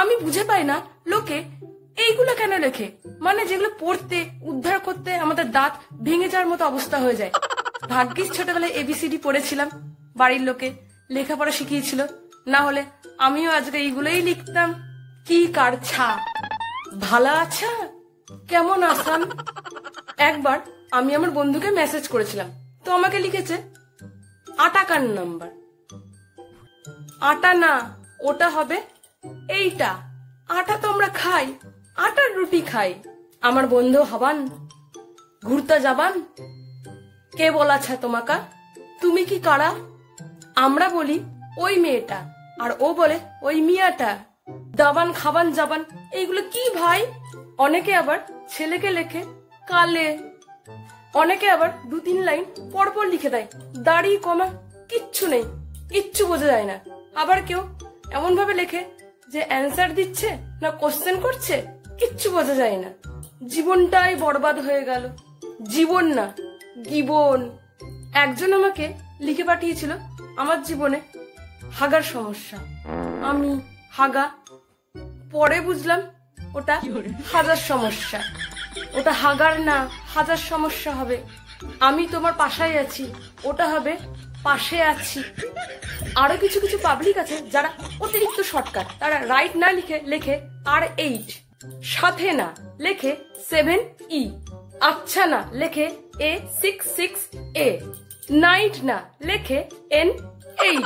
আমি বুঝে পাই না লোকে এইগুলো কেন লেখে, মানে যেগুলো পড়তে উদ্ধার করতে আমাদের দাঁত ভেঙে যাওয়ার মতো অবস্থা হয়ে যায়। ভাগ্যিস ছোটবেলায় এবিসিডি পড়েছিলাম, বাড়ির লোকে লেখাপড়া শিখিয়েছিল, না হলে আমিও আজকে এইগুলোই লিখতাম। কি কারছা, ভালো আছা, কেমন আসান। একবার আমি আমার বন্ধুকে মেসেজ করেছিলাম, তো আমাকে লিখেছে আটা কার নাম্বার। আটা না, ওটা হবে এইটা। আটা তো আমরা খাই, আটার রুটি খাই। আমার বন্ধু হবান, ঘুরতে যাবান। কে বলাছে তোমাকা, তুমি কি কারা? আমরা বলি ওই মেয়েটা, আর ও বলে ওই মিয়াটা। দাবান খাবান যাবান, এইগুলো কি ভাই? অনেকে আবার ছেলেকে লেখে কালে, অনেকে আবার 2-3 লাইন পরপর লিখে দেয়, দাড়ি কমা কিচ্ছু নেই, কিচ্ছু বোঝা যায় না। আবার কেউ এমন ভাবে লেখে যে অ্যান্সার দিচ্ছে না কোশ্চেন করছে, কিচ্ছু বোঝা যায় না। জীবনটাই বরবাদ হয়ে গেল। জীবন না, গিবন। একজন আমাকে লিখে পাঠিয়েছিল আমার জীবনে হাগার সমস্যা। আমি হাগা, পরে বুঝলাম ওটা হাজার সমস্যা। ওটা হাগার না, হাজার সমস্যা হবে। আমি তোমার পাশায় আছি, ওটা হবে পাশে আছি। আরো কিছু কিছু পাবলিক আছে যারা অতিরিক্ত শর্টকাট, তারা রাইট না লিখে লেখে R8, সাথে না লেখে 7E, আচ্ছা না লেখে A66A, নাইট না লেখে N8।